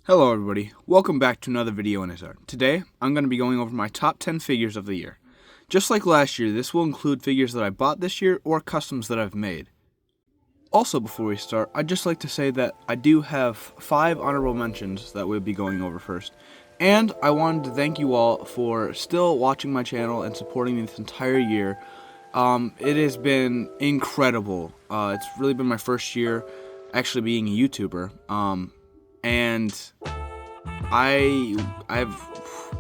Hello everybody, welcome back to another video in Izard. Today, I'm going to be going over my top 10 figures of the year. Just like last year, this will include figures that I bought this year or customs that I've made. Also, before we start, I'd just like to say that I do have 5 honorable mentions that we'll be going over first. And I wanted to thank you all for still watching my channel and supporting me this entire year. It has been incredible. It's really been my first year actually being a YouTuber. And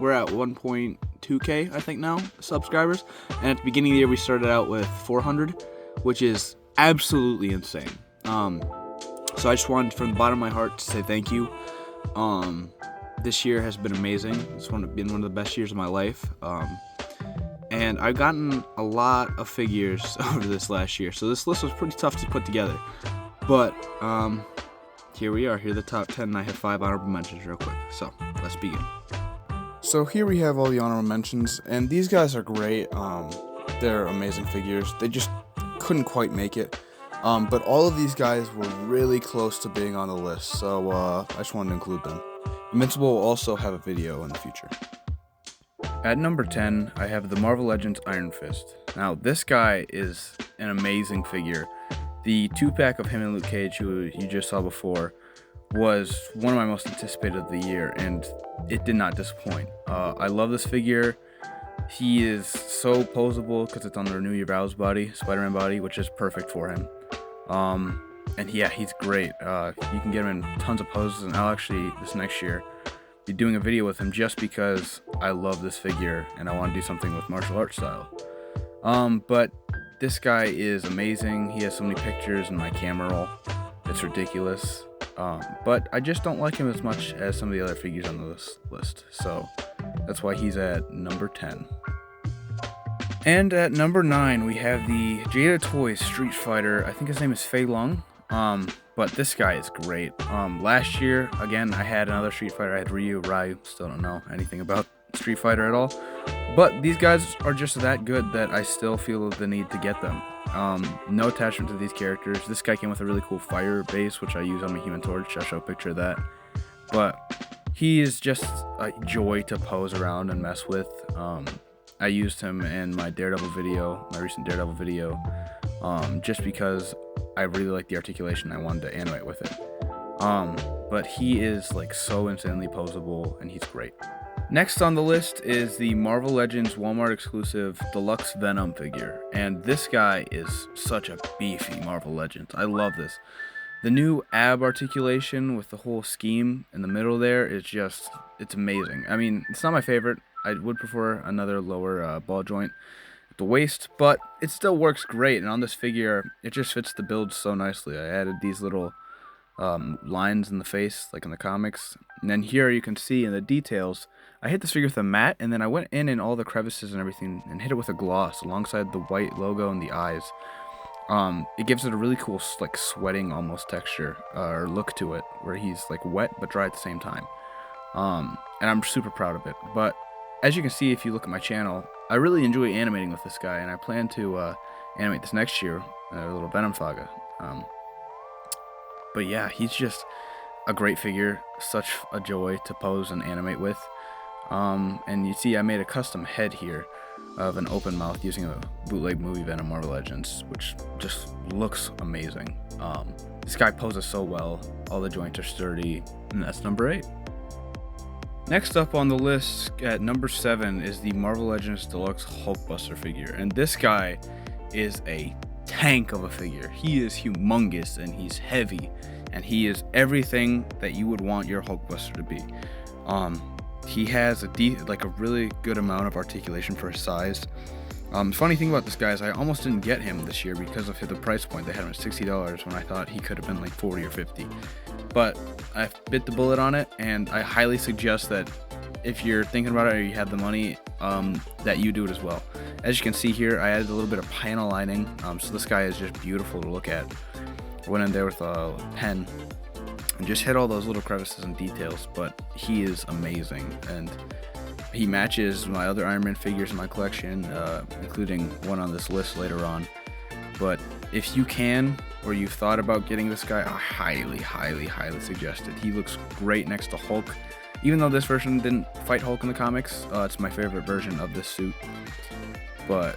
we're at 1.2k I think now subscribers, and at the beginning of the year we started out with 400, which is absolutely insane. So I just wanted from the bottom of my heart to say thank you. This year has been amazing. It's been one of the best years of my life, and I've gotten a lot of figures over this last year, so this list was pretty tough to put together, but here we are. Here are the top 10, and I have 5 honorable mentions real quick. So, let's begin. So here we have all the honorable mentions, and these guys are great. They're amazing figures. They just couldn't quite make it. But all of these guys were really close to being on the list, so I just wanted to include them. Invincible will also have a video in the future. At number 10, I have the Marvel Legends Iron Fist. Now, this guy is an amazing figure. The 2-pack of him and Luke Cage, who you just saw before, was one of my most anticipated of the year, and it did not disappoint. I love this figure. He is so posable because it's on the Renew Your Vows body, SpiderMan body, which is perfect for him. And yeah, he's great. You can get him in tons of poses, and I'll actually, this next year, be doing a video with him just because I love this figure, and I want to do something with martial arts style. But this guy is amazing. He has so many pictures in my camera roll. It's ridiculous. But I just don't like him as much as some of the other figures on this list. So that's why he's at number 10. And at number 9, we have the Jada Toys Street Fighter. I think his name is Fei Long. But this guy is great. Last year, again, I had another Street Fighter. I had Ryu. Still don't know anything about Street Fighter at all. But these guys are just that good that I still feel the need to get them. No attachment to these characters. This guy came with a really cool fire base, which I use on my Human Torch. I'll show a picture of that. But he is just a joy to pose around and mess with. I used him in my Daredevil video, my recent Daredevil video, just because I really like the articulation. I wanted to animate with it. But he is like so insanely posable, and he's great. Next on the list is the Marvel Legends Walmart exclusive Deluxe Venom figure, and this guy is such a beefy Marvel Legends. I love this. The new ab articulation with the whole scheme in the middle there is just, it's amazing. I mean, it's not my favorite. I would prefer another lower ball joint at the waist, but it still works great, and on this figure, it just fits the build so nicely. I added these little lines in the face, like in the comics, and then here you can see in the details, I hit this figure with a matte, and then I went in all the crevices and everything and hit it with a gloss alongside the white logo and the eyes. It gives it a really cool, like, sweating almost texture or look to it, where he's like wet but dry at the same time. And I'm super proud of it. But as you can see, if you look at my channel, I really enjoy animating with this guy, and I plan to animate this next year, a little Venom saga. But yeah, he's just a great figure, such a joy to pose and animate with. And you see I made a custom head here of an open mouth using a bootleg movie Venom Marvel Legends, which just looks amazing. This guy poses so well, all the joints are sturdy, and that's number 8. Next up on the list at number 7 is the Marvel Legends Deluxe Hulkbuster figure, and this guy is a tank of a figure. He is humongous, and he's heavy, and he is everything that you would want your Hulkbuster to be. He has a really good amount of articulation for his size. Funny thing about this guy is I almost didn't get him this year because of the price point. They had him at $60 when I thought he could have been like $40 or $50. But I bit the bullet on it, and I highly suggest that if you're thinking about it or you have the money, that you do it as well. As you can see here, I added a little bit of panel lining, so this guy is just beautiful to look at. I went in there with a pen and just hit all those little crevices and details, but he is amazing, and he matches my other Iron Man figures in my collection, including one on this list later on. But if you can, or you've thought about getting this guy, I highly suggest it. He looks great next to Hulk. Even though this version didn't fight Hulk in the comics, it's my favorite version of this suit. But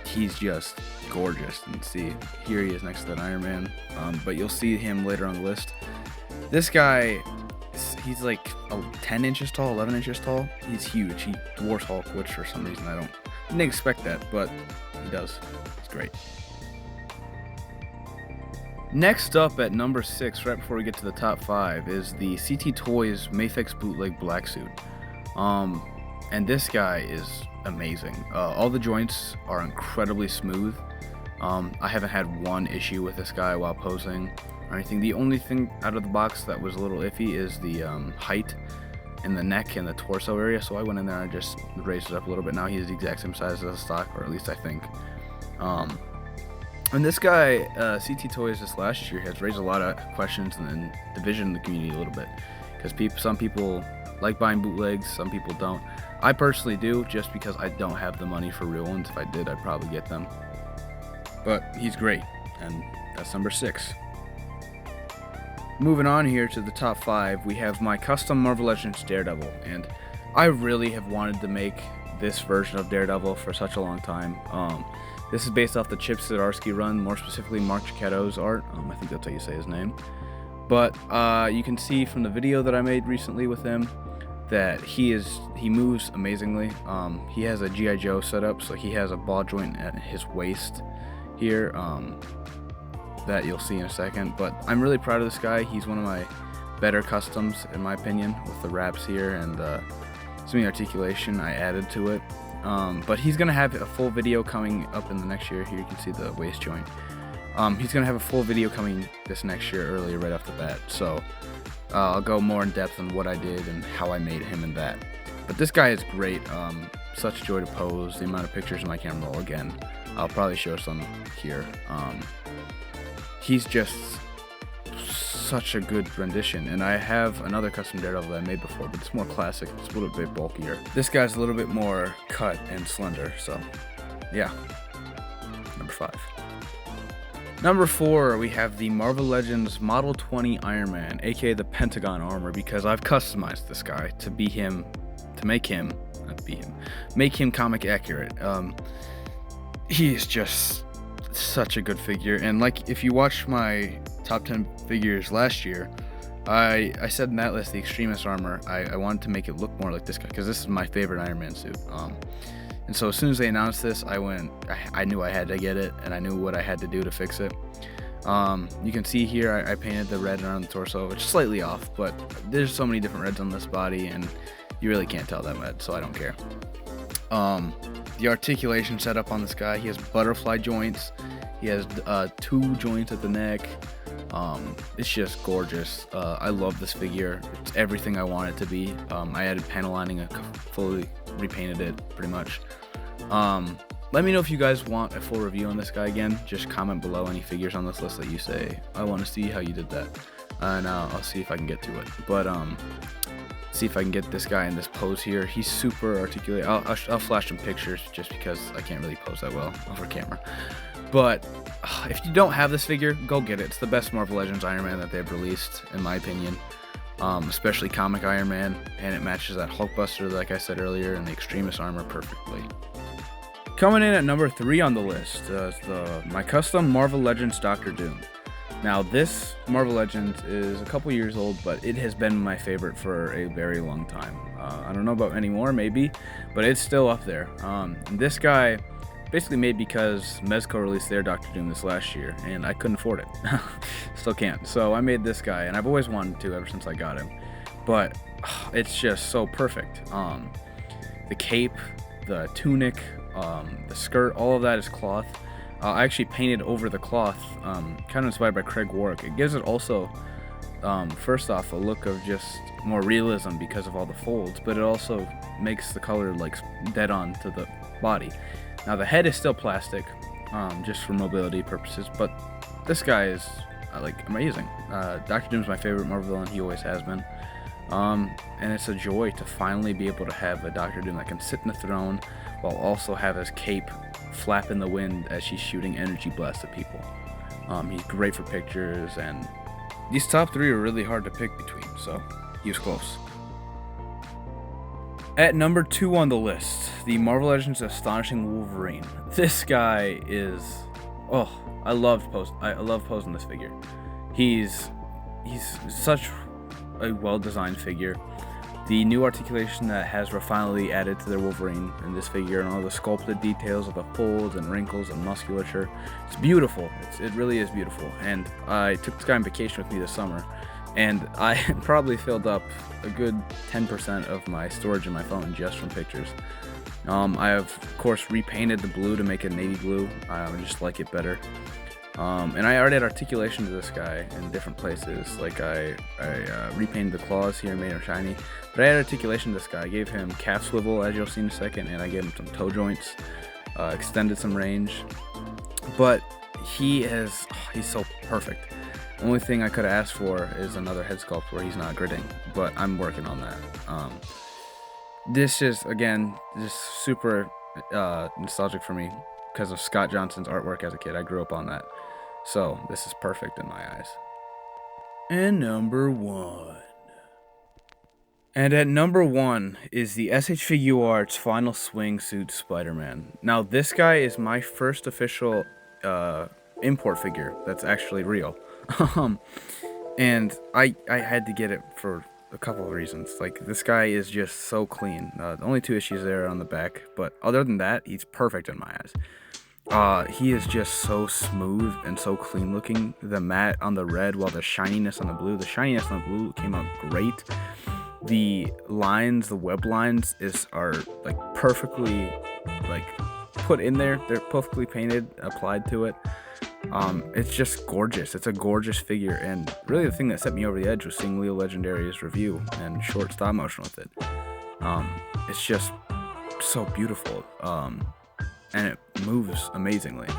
he's just gorgeous. And see, here he is next to that Iron Man. But you'll see him later on the list. This guy, he's like 10 inches tall, 11 inches tall. He's huge. He dwarfs Hulk, which for some reason I didn't expect that, but he does. It's great. Next up at number 6, right before we get to the top 5, is the CT Toys Mafex Bootleg Black Suit. And this guy is amazing. All the joints are incredibly smooth. I haven't had one issue with this guy while posing or anything. The only thing out of the box that was a little iffy is the height in the neck and the torso area, so I went in there and just raised it up a little bit. Now he's the exact same size as the stock, or at least I think. And this guy, CT Toys, this last year has raised a lot of questions and division in the community a little bit, because some people like buying bootlegs, some people don't. I personally do, just because I don't have the money for real ones. If I did, I'd probably get them. But he's great, and that's number 6. Moving on here to the top 5, we have my custom Marvel Legends Daredevil, and I really have wanted to make this version of Daredevil for such a long time. This is based off the Chip Zdarsky run, more specifically Mark Cicchetto's art. I think that's how you say his name. But you can see from the video that I made recently with him that he moves amazingly. He has a G.I. Joe setup, so he has a ball joint at his waist here that you'll see in a second. But I'm really proud of this guy. He's one of my better customs, in my opinion, with the wraps here and some of the articulation I added to it. But he's going to have a full video coming up in the next year. Here you can see the waist joint. He's going to have a full video coming this next year earlier right off the bat. So I'll go more in depth on what I did and how I made him in that. But this guy is great. Such a joy to pose. The amount of pictures in my camera roll, again, I'll probably show some here. He's just such a good rendition, and I have another custom Daredevil that I made before, but it's more classic. It's a little bit bulkier. This guy's a little bit more cut and slender, so yeah. Number 5. Number 4, we have the Marvel Legends Model 20 Iron Man, aka the Pentagon armor, because I've customized this guy to make him comic accurate. He is just such a good figure, and like if you watch my top 10 figures last year, I said in that list the Extremis armor, I wanted to make it look more like this guy, because this is my favorite Iron Man suit. And so as soon as they announced this, I knew I had to get it, and I knew what I had to do to fix it. You can see here I painted the red around the torso, which is slightly off, but there's so many different reds on this body, and you really can't tell that much, so I don't care. The articulation setup on this guy, he has butterfly joints, he has 2 joints at the neck. It's just gorgeous. I love this figure. It's everything I want it to be. I added panel lining, I fully repainted it pretty much. Let me know if you guys want a full review on this guy again. Just comment below any figures on this list that you say, I want to see how you did that, and I'll see if I can get to it. But see if I can get this guy in this pose here. He's super articulate. I'll flash some pictures just because I can't really pose that well over camera. But if you don't have this figure, go get it. It's the best Marvel Legends Iron Man that they've released, in my opinion. Especially comic Iron Man, and it matches that Hulkbuster, like I said earlier, and the Extremis armor perfectly. Coming in at number 3 on the list is my custom Marvel Legends Doctor Doom. Now this Marvel Legends is a couple years old, but it has been my favorite for a very long time. I don't know about anymore, maybe, but it's still up there. And this guy basically made because Mezco released their Doctor Doom this last year, and I couldn't afford it. Still can't. So I made this guy, and I've always wanted to ever since I got him. But it's just so perfect. The cape, the tunic, the skirt, all of that is cloth. I actually painted over the cloth, kind of inspired by Craig Warwick. It gives it also, first off, a look of just more realism because of all the folds, but it also makes the color like dead on to the body. Now the head is still plastic, just for mobility purposes, but this guy is like amazing. Doctor Doom's my favorite Marvel villain. He always has been. And it's a joy to finally be able to have a Doctor Doom that can sit in the throne while also have his cape flap in the wind as she's shooting energy blasts at people. He's great for pictures, and these top 3 are really hard to pick between, so he was close. At number 2 on the list, the Marvel Legends Astonishing Wolverine. This guy is, I love posing this figure. He's such a well-designed figure. The new articulation that Hasbro finally added to their Wolverine in this figure, and all the sculpted details of the folds and wrinkles and musculature, it's beautiful. It really is beautiful. And I took this guy on vacation with me this summer, and I probably filled up a good 10% of my storage in my phone just from pictures. I have, of course, repainted the blue to make it navy blue. I just like it better. And I already had articulation to this guy in different places. Like I repainted the claws here and made them shiny. But I had articulation to this guy. I gave him calf swivel, as you'll see in a second, and I gave him some toe joints, extended some range. But he's so perfect. The only thing I could have asked for is another head sculpt where he's not gritting, but I'm working on that. This is, again, just super nostalgic for me because of Scott Johnson's artwork as a kid. I grew up on that. So this is perfect in my eyes. And number 1. And at number 1 is the SH Figuarts Final Swing Suit Spider-Man. Now this guy is my first official import figure that's actually real. And I had to get it for a couple of reasons. Like, this guy is just so clean. The only 2 issues there are on the back, but other than that, he's perfect in my eyes. He is just so smooth and so clean looking. The matte on the red, while the shininess on the blue. The shininess on the blue came out great. The lines, the web lines, are like perfectly like put in there. They're perfectly painted, applied to it. It's just gorgeous. It's a gorgeous figure, and really the thing that set me over the edge was seeing Leo Legendary's review and short stop motion with it. It's just so beautiful, and it moves amazingly.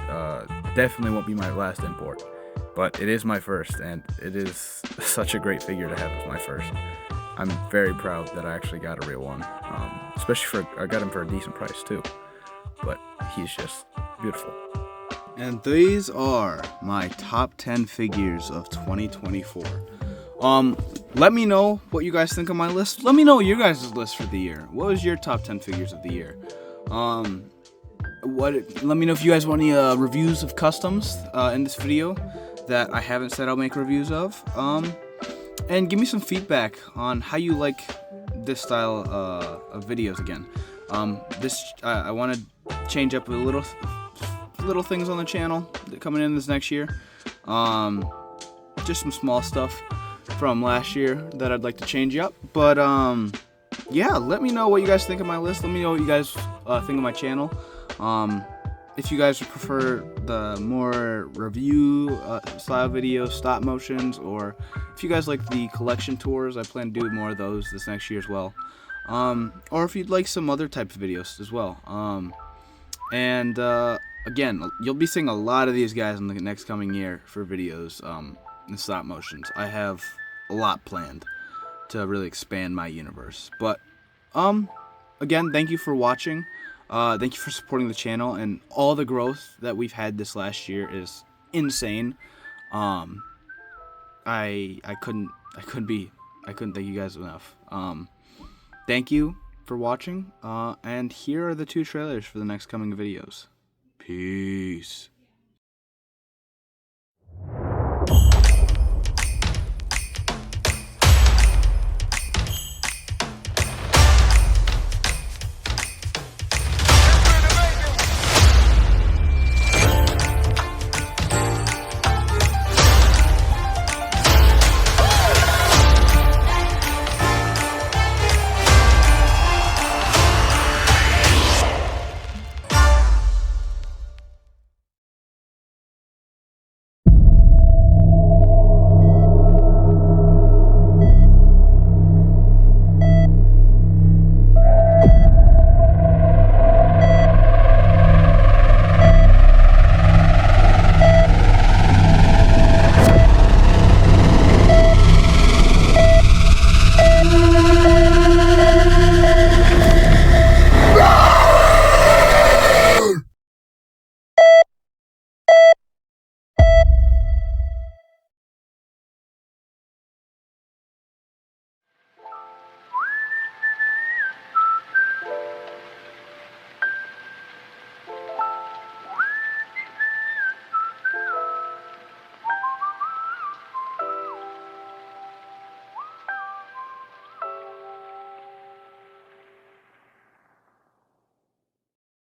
Definitely won't be my last import, but it is my first, and it is such a great figure to have as my first. I'm very proud that I actually got a real one, especially I got him for a decent price too, but he's just beautiful. And these are my top 10 figures of 2024. Let me know what you guys think of my list. Let me know your guys' list for the year. What was your top 10 figures of the year? Let me know if you guys want any reviews of customs in this video that I haven't said I'll make reviews of. And give me some feedback on how you like this style of videos again. I want to change up a little things on the channel coming in this next year. Just some small stuff from last year that I'd like to change up. But yeah, let me know what you guys think of my list. Let me know what you guys think of my channel. If you guys prefer the more review style videos, stop motions, or if you guys like the collection tours, I plan to do more of those this next year as well. Or if you'd like some other type of videos as well. Again, you'll be seeing a lot of these guys in the next coming year for videos in stop motions. I have a lot planned to really expand my universe. But again, thank you for watching. Thank you for supporting the channel, and all the growth that we've had this last year is insane. I couldn't thank you guys enough. Thank you for watching, and here are the 2 trailers for the next coming videos. Peace.